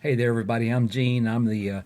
Hey there, everybody. I'm Gene. I'm the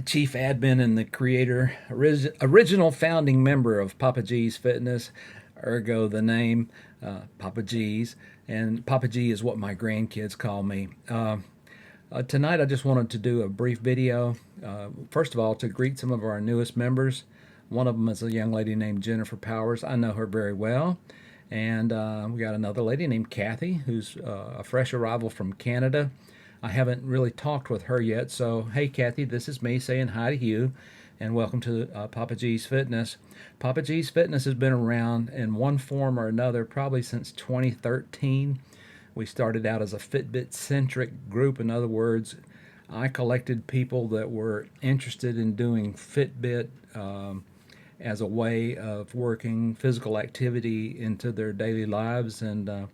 chief admin and the creator, original founding member of Papa G's Fitness, ergo the name Papa G's. And Papa G is what my grandkids call me. Tonight, I just wanted to do a brief video. First of all, to greet some of our newest members. One of them is a young lady named Jennifer Powers. I know her very well. And we got another lady named Kathy, who's a fresh arrival from Canada. I haven't really talked with her yet, so hey Kathy, this is me saying hi to you, and welcome to Papa G's Fitness. Papa G's Fitness has been around in one form or another probably since 2013. We started out as a Fitbit-centric group. In other words, I collected people that were interested in doing Fitbit as a way of working physical activity into their daily lives, and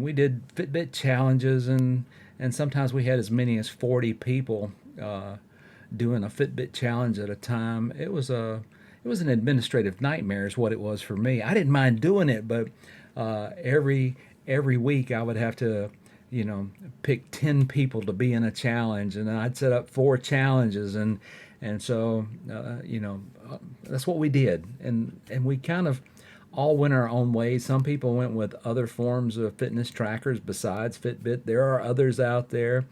we did Fitbit challenges, and sometimes we had as many as 40 people doing a Fitbit challenge at a time. It was an administrative nightmare, is what it was for me. I didn't mind doing it, but every week I would have to, pick 10 people to be in a challenge, and I'd set up 4 challenges, and so that's what we did, and we kind of all went our own ways. Some people went with other forms of fitness trackers besides Fitbit. There are others out there,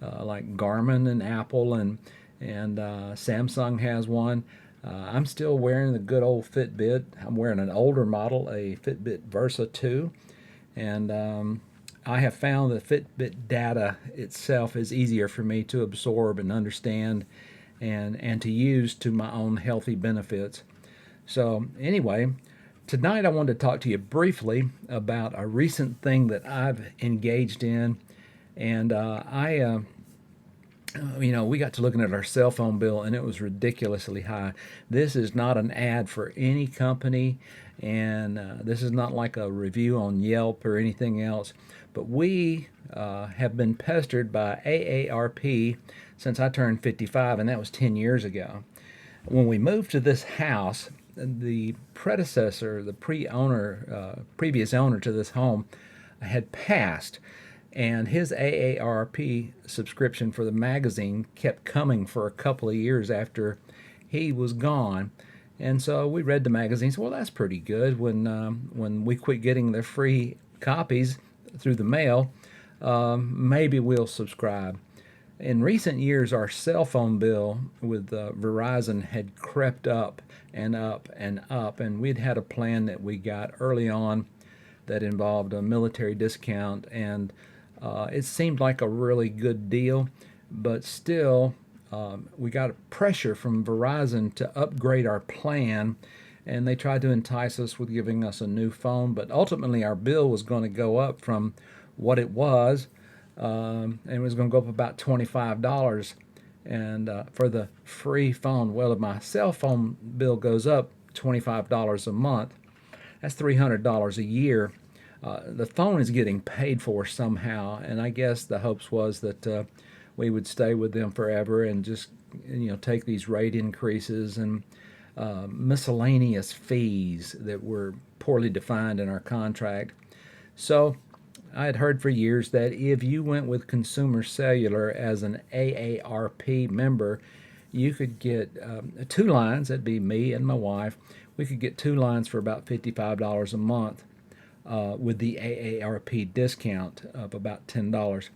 like Garmin and Apple, and Samsung has one. I'm still wearing the good old Fitbit. I'm wearing an older model, a Fitbit Versa 2, and I have found that Fitbit data itself is easier for me to absorb and understand, and to use to my own healthy benefits. So anyway, tonight I wanted to talk to you briefly about a recent thing that I've engaged in, and we got to looking at our cell phone bill, and it was ridiculously high. This is not an ad for any company, and this is not like a review on Yelp or anything else, but we have been pestered by AARP since I turned 55, and that was 10 years ago. When we moved to this house, the predecessor, the previous owner to this home, had passed, and his AARP subscription for the magazine kept coming for a couple of years after he was gone. And so we read the magazines. Well, that's pretty good. When we quit getting the free copies through the mail, maybe we'll subscribe. In recent years, our cell phone bill with Verizon had crept up and up and up, and we'd had a plan that we got early on that involved a military discount, and it seemed like a really good deal, but still we got pressure from Verizon to upgrade our plan, and they tried to entice us with giving us a new phone, but ultimately our bill was going to go up from what it was, and it was going to go up about $25, and for the free phone. Well, if my cell phone bill goes up $25 a month, that's $300 a year. The phone is getting paid for somehow, and I guess the hopes was that we would stay with them forever and just take these rate increases and miscellaneous fees that were poorly defined in our contract. So I had heard for years that if you went with Consumer Cellular as an AARP member, you could get 2 lines. That'd be me and my wife. We could get 2 lines for about $55 a month with the AARP discount of about $10.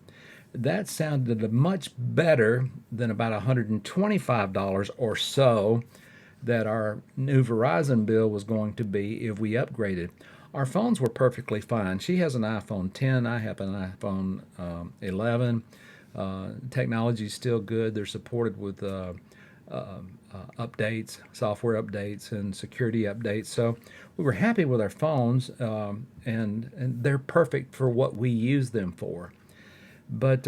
That sounded much better than about $125 or so that our new Verizon bill was going to be if we upgraded. Our phones were perfectly fine. She has an iPhone 10. I have an iPhone 11. Technology's still good. They're supported with updates, software updates, and security updates. So we were happy with our phones, and they're perfect for what we use them for. But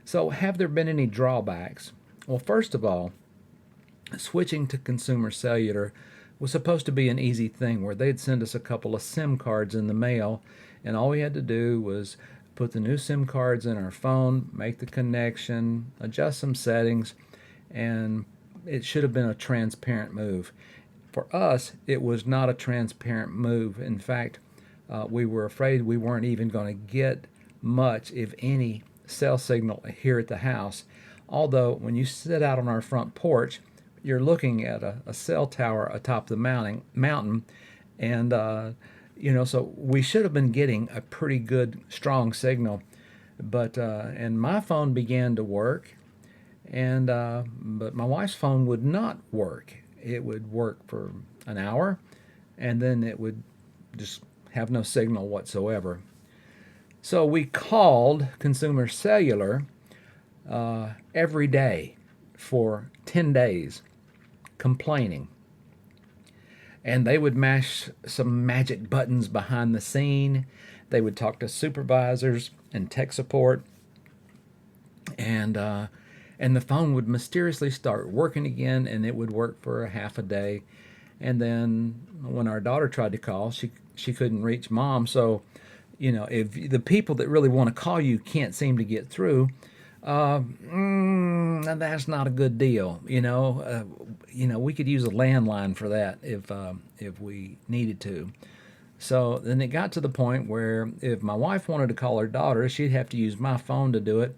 so have there been any drawbacks? Well, first of all, switching to Consumer Cellular was supposed to be an easy thing where they'd send us a couple of SIM cards in the mail, and all we had to do was put the new SIM cards in our phone, make the connection, adjust some settings, and it should have been a transparent move. For us, it was not a transparent move. In fact, we were afraid we weren't even going to get much, if any, cell signal here at the house. Although when you sit out on our front porch, you're looking at a cell tower atop the mountain, and so we should have been getting a pretty good, strong signal. But and my phone began to work, and but my wife's phone would not work. It would work for an hour, and then it would just have no signal whatsoever. So we called Consumer Cellular every day for 10 days, complaining. And they would mash some magic buttons behind the scene. They would talk to supervisors and tech support, and the phone would mysteriously start working again, and it would work for a half a day. And then when our daughter tried to call, she couldn't reach mom. So, if the people that really want to call you can't seem to get through, that's not a good deal. We could use a landline for that if we needed to. So then it got to the point where if my wife wanted to call her daughter, she'd have to use my phone to do it.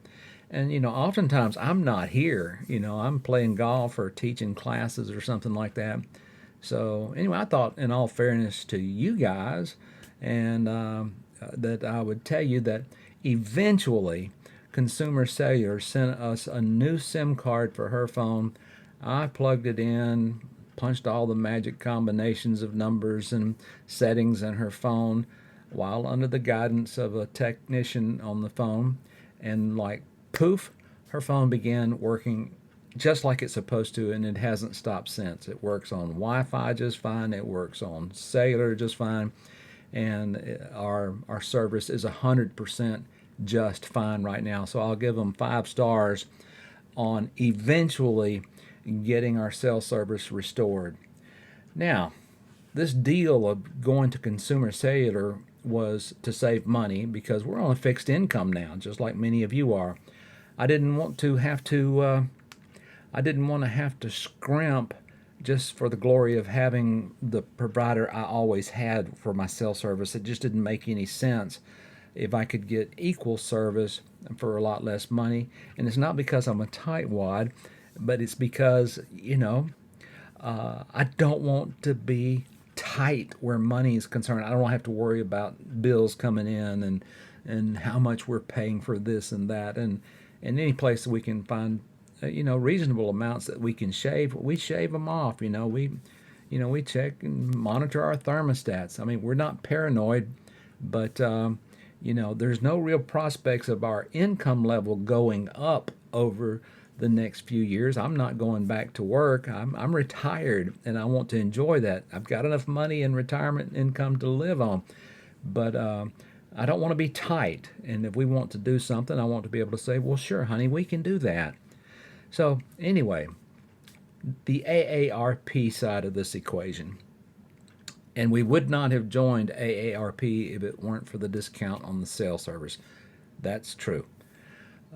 And oftentimes I'm not here. I'm playing golf or teaching classes or something like that. So anyway, I thought, in all fairness to you guys, and that I would tell you that eventually Consumer Cellular sent us a new SIM card for her phone. I plugged it in, punched all the magic combinations of numbers and settings in her phone while under the guidance of a technician on the phone, and like poof, her phone began working just like it's supposed to, and it hasn't stopped since. It works on Wi-Fi just fine. It works on cellular just fine, and our service is 100% just fine right now. So I'll give them 5 stars on eventually getting our cell service restored. Now, this deal of going to Consumer Cellular was to save money because we're on a fixed income now, just like many of you are. I didn't want to have to scrimp just for the glory of having the provider I always had for my cell service. It just didn't make any sense if I could get equal service for a lot less money. And it's not because I'm a tightwad, but it's because, I don't want to be tight where money is concerned. I don't have to worry about bills coming in and how much we're paying for this and that. And any place that we can find reasonable amounts that we can shave, we shave them off. We check and monitor our thermostats. I mean, we're not paranoid, but there's no real prospects of our income level going up over the next few years. I'm not going back to work. I'm retired, and I want to enjoy that. I've got enough money in retirement income to live on, but I don't want to be tight. And if we want to do something, I want to be able to say, well, sure, honey, we can do that. So anyway, the AARP side of this equation. And we would not have joined AARP if it weren't for the discount on the cell service. That's true.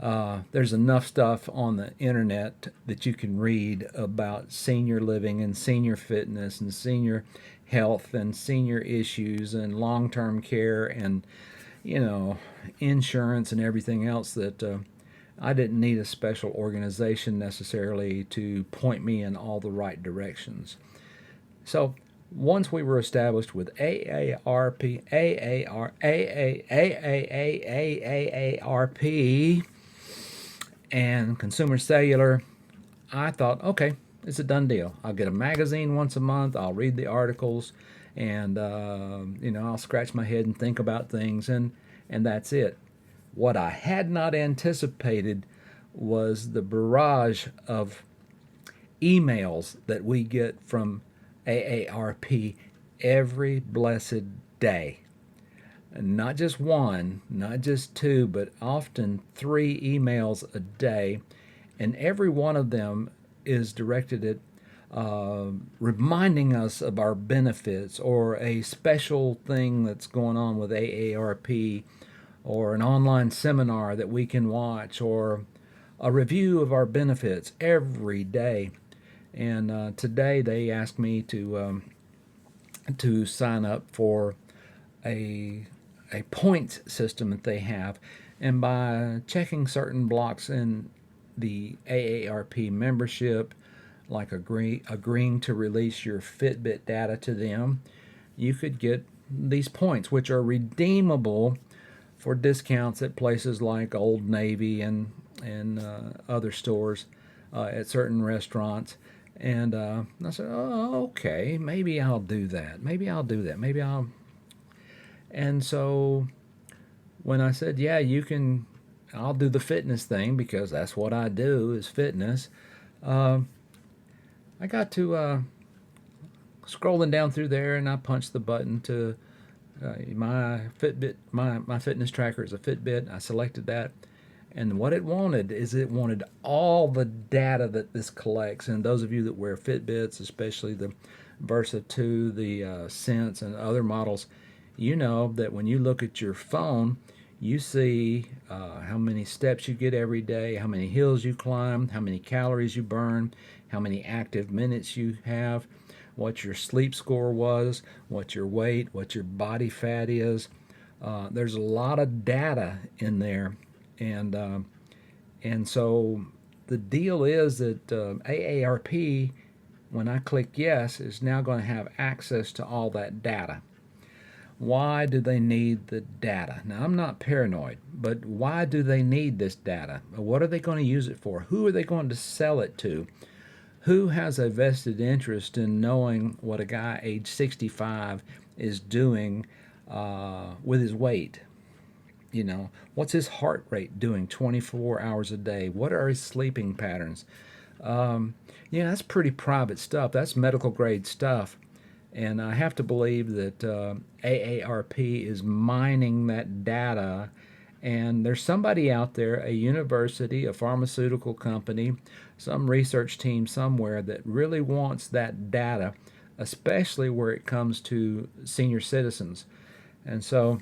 There's enough stuff on the internet that you can read about senior living and senior fitness and senior health and senior issues and long-term care and, insurance and everything else that I didn't need a special organization necessarily to point me in all the right directions. So once we were established with AARP and Consumer Cellular, I thought, okay, it's a done deal. I'll get a magazine once a month. I'll read the articles, and I'll scratch my head and think about things, and that's it. What I had not anticipated was the barrage of emails that we get from AARP every blessed day. And not just one, not just 2, but often 3 emails a day. And every one of them is directed at reminding us of our benefits or a special thing that's going on with AARP or an online seminar that we can watch or a review of our benefits every day. And today they asked me to sign up for a points system that they have. And by checking certain blocks in the AARP membership, like agreeing to release your Fitbit data to them, you could get these points, which are redeemable for discounts at places like Old Navy and other stores, at certain restaurants. And I said, oh, okay, maybe I'll do that. Maybe I'll do that. Maybe I'll. And so when I said, yeah, you can, I'll do the fitness thing because that's what I do is fitness. Uh, I got to scrolling down through there, and I punched the button to my Fitbit. My fitness tracker is a Fitbit. I selected that, and what it wanted is it wanted all the data that this collects. And those of you that wear Fitbits, especially the Versa 2, the Sense, and other models, you know that when you look at your phone, you see how many steps you get every day, how many hills you climb, how many calories you burn, how many active minutes you have, what your sleep score was, what your weight, what your body fat is. There's a lot of data in there, and and so the deal is that AARP, when I click yes, is now going to have access to all that data. Why do they need the data? Now, I'm not paranoid, but why do they need this data? What are they going to use it for? Who are they going to sell it to? Who has a vested interest in knowing what a guy age 65 is doing with his weight? You know, what's his heart rate doing 24 hours a day? What are his sleeping patterns? Yeah, that's pretty private stuff. That's medical grade stuff. And I have to believe that AARP is mining that data. And there's somebody out there, a university, a pharmaceutical company, some research team somewhere that really wants that data, especially where it comes to senior citizens. And so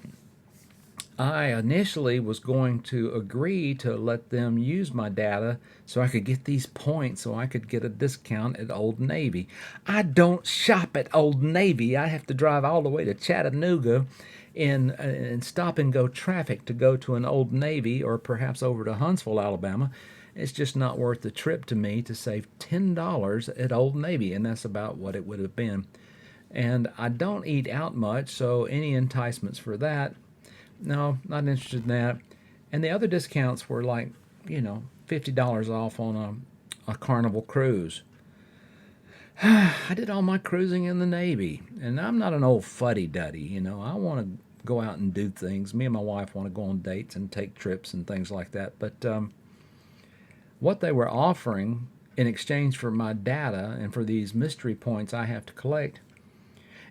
I initially was going to agree to let them use my data so I could get these points so I could get a discount at Old Navy. I don't shop at Old Navy. I have to drive all the way to Chattanooga in stop and go traffic to go to an Old Navy or perhaps over to Huntsville, Alabama. It's just not worth the trip to me to save $10 at Old Navy, and that's about what it would have been. And I don't eat out much, so any enticements for that, no, not interested in that. And the other discounts were like, $50 off on a Carnival cruise. I did all my cruising in the Navy, and I'm not an old fuddy-duddy. I want to go out and do things. Me and my wife want to go on dates and take trips and things like that. But what they were offering in exchange for my data and for these mystery points I have to collect,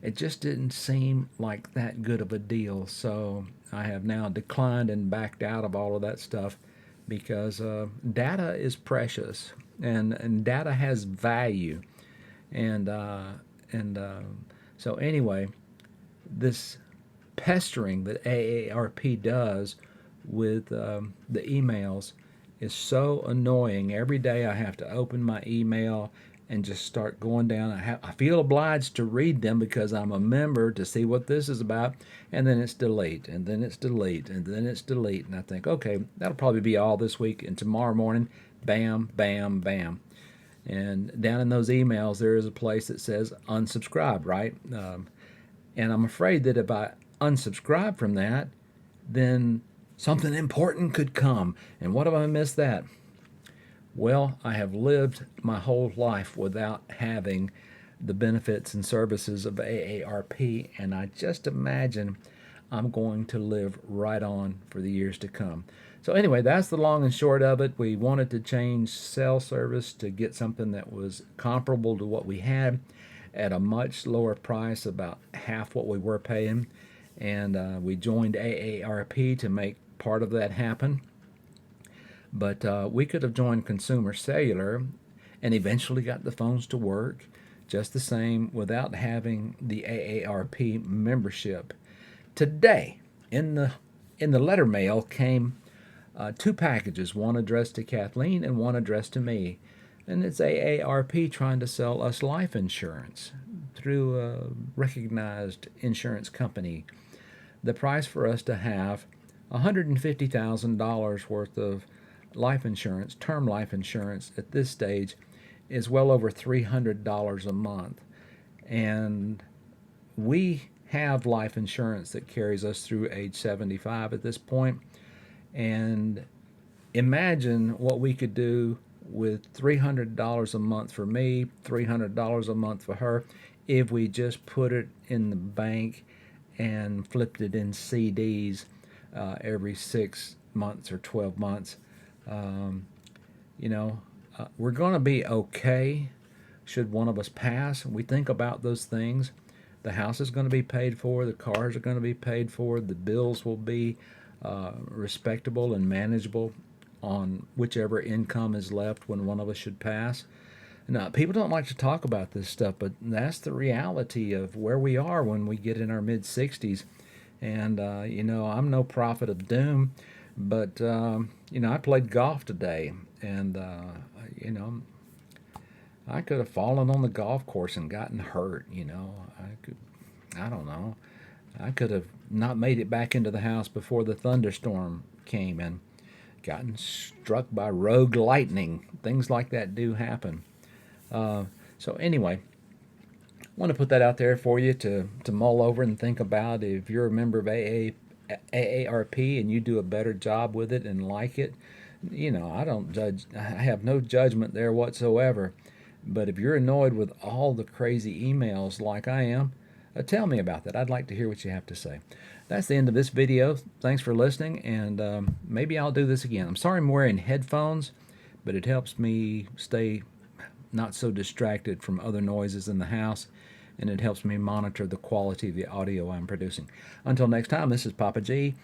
it just didn't seem like that good of a deal. So I have now declined and backed out of all of that stuff because data is precious, and data has value. And so anyway, this pestering that AARP does with the emails is so annoying. Every day I have to open my email and just start going down. I feel obliged to read them because I'm a member to see what this is about, and then it's delete, and then it's delete, and then it's delete. And I think, okay, that'll probably be all this week, and tomorrow morning, bam, bam, bam. And down in those emails, there is a place that says unsubscribe, right? And I'm afraid that if I unsubscribe from that, then something important could come. And what if I miss that? Well, I have lived my whole life without having the benefits and services of AARP, and I just imagine I'm going to live right on for the years to come. So anyway, that's the long and short of it. We wanted to change cell service to get something that was comparable to what we had at a much lower price, about half what we were paying, and we joined AARP to make part of that happen. But we could have joined Consumer Cellular and eventually got the phones to work just the same without having the AARP membership. Today, in the letter mail came two packages, one addressed to Kathleen and one addressed to me. And it's AARP trying to sell us life insurance through a recognized insurance company. The price for us to have $150,000 worth of life insurance, term life insurance at this stage is well over $300 a month. And we have life insurance that carries us through age 75 at this point. And imagine what we could do with $300 a month for me, $300 a month for her, if we just put it in the bank and flipped it in CDs every 6 months or 12 months. Um, you know, we're going to be okay should one of us pass. We think about those things. The house is going to be paid for, the cars are going to be paid for, the bills will be respectable and manageable on whichever income is left when one of us should pass. Now, people don't like to talk about this stuff, but that's the reality of where we are when we get in our mid 60s. And, I'm no prophet of doom, but, I played golf today, and, I could have fallen on the golf course and gotten hurt, I don't know. I could have not made it back into the house before the thunderstorm came and gotten struck by rogue lightning. Things like that do happen. So anyway, I want to put that out there for you to mull over and think about. If you're a member of AARP and you do a better job with it and like it, I don't judge. I have no judgment there whatsoever. But if you're annoyed with all the crazy emails like I am, tell me about that. I'd like to hear what you have to say. That's the end of this video. Thanks for listening, and maybe I'll do this again. I'm sorry I'm wearing headphones, but it helps me stay not so distracted from other noises in the house, and it helps me monitor the quality of the audio I'm producing. Until next time, this is Papa G